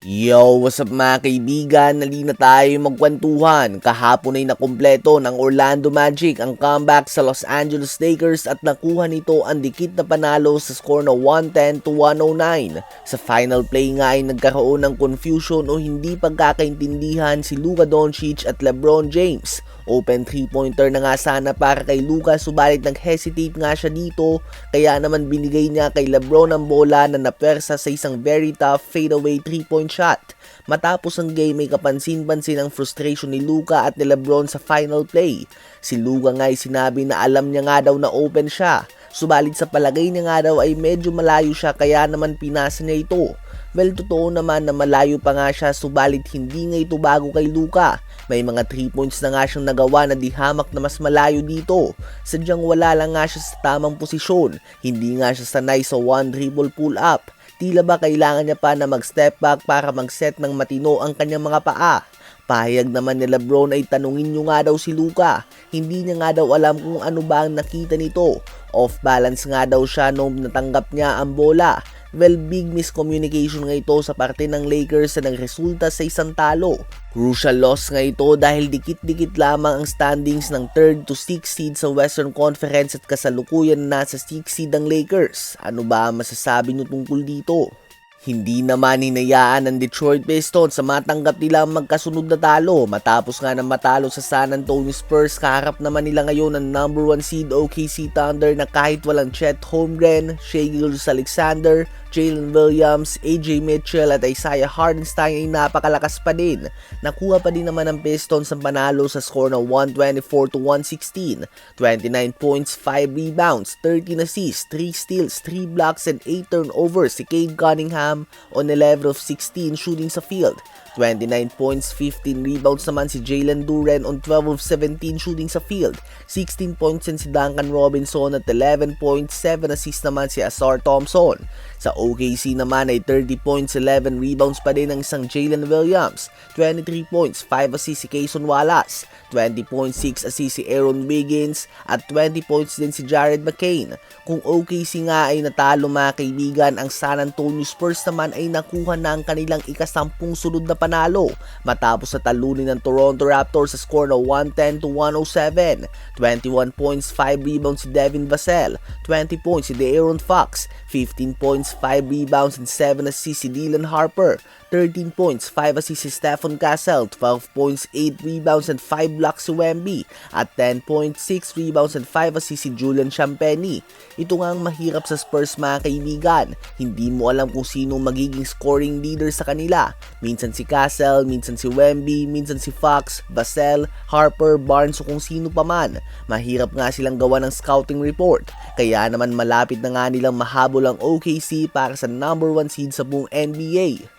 Yo, what's up mga kaibigan? Nalina tayo magkwentuhan. Kahapon ay nakumpleto ng Orlando Magic ang comeback sa Los Angeles Lakers at nakuha nito ang dikit na panalo sa score na 110-109. Sa final play nga ay nagkaroon ng confusion o hindi pagkakaintindihan si Luka Doncic at LeBron James. Open 3-pointer na nga sana para kay Luka subalit nag-hesitate nga siya dito kaya naman binigay niya kay LeBron ang bola na napersa sa isang very tough fadeaway 3-point shot. Matapos ang game ay kapansin-pansin ang frustration ni Luka at ni LeBron sa final play. Si Luka nga ay sinabi na alam niya nga daw na open siya. Subalit sa palagay niya nga daw ay medyo malayo siya kaya naman pinasa niya ito. Well, totoo naman na malayo pa nga siya subalit hindi nga ito bago kay Luka. May mga 3 points na nga siyang nagawa na di hamak na mas malayo dito. Sadyang wala lang nga siya sa tamang posisyon. Hindi nga siya sanay sa one dribble pull up. Tila ba kailangan niya pa na mag-step back para mag-set ng matino ang kanyang mga paa. Pahayag naman ni LeBron ay tanungin nyo nga daw si Luka. Hindi niya nga daw alam kung ano ba ang nakita nito. Off balance nga daw siya nung natanggap niya ang bola. Well, big miscommunication nga ito sa parte ng Lakers na nagresulta sa isang talo. Crucial loss nga ito dahil dikit-dikit lamang ang standings ng 3rd to 6th seed sa Western Conference at kasalukuyan na sa 6th seed ang Lakers. Ano ba ang masasabi nyo tungkol dito? Hindi naman hinayaan ng Detroit Pistons sa matanggap nila ang magkasunod na talo. Matapos nga na matalo sa San Antonio Spurs, kaharap naman nila ngayon ang number 1 seed OKC Thunder na kahit walang Chet Holmgren, Shai Gilgeous-Alexander, Jalen Williams, AJ Mitchell at Isaiah Hartenstein ay napakalakas pa din. Nakuha pa din naman ng Pistons ang panalo sa score na 124-116, 29 points, 5 rebounds, 13 assists, 3 steals, 3 blocks and 8 turnovers si Cade Cunningham on 11 of 16 shooting sa field. 29 points, 15 rebounds naman si Jalen Duren on 12 of 17 shooting sa field. 16 points din si Duncan Robinson at 11 points, 7 assists naman si Ausar Thompson. Sa OKC naman ay 30 points, 11 rebounds pa din ng isang Jalen Williams. 23 points, 5 assists si Cason Wallace. 20.6 assists si Aaron Wiggins at 20 points din si Jared McCain. Kung OKC nga ay natalo mga kaibigan, ang San Antonio Spurs naman ay nakuha na ang kanilang ikasampung sunod na panalo matapos sa talunin ng Toronto Raptors sa score na 110-107. 21 points, 5 rebounds si Devin Vassell, 20 points si De'Aaron Fox, 15 points, 5 rebounds and 7 assists si Dylan Harper, 13 points, 5 assists si Stephen Castle, 12 points, 8 rebounds and 5 blocks si Wemby at 10.6 rebounds and 5 assists si Julian Champagnie. Ito nga ang mahirap sa Spurs mga kaibigan. Hindi mo alam kung sino magiging scoring leader sa kanila. Minsan si Castle, minsan si Wemby, minsan si Fox, Vassell, Harper, Barnes o kung sino pa man. Mahirap nga silang gawa ng scouting report. Kaya naman malapit na nga nilang mahabol ang OKC para sa number 1 seed sa buong NBA.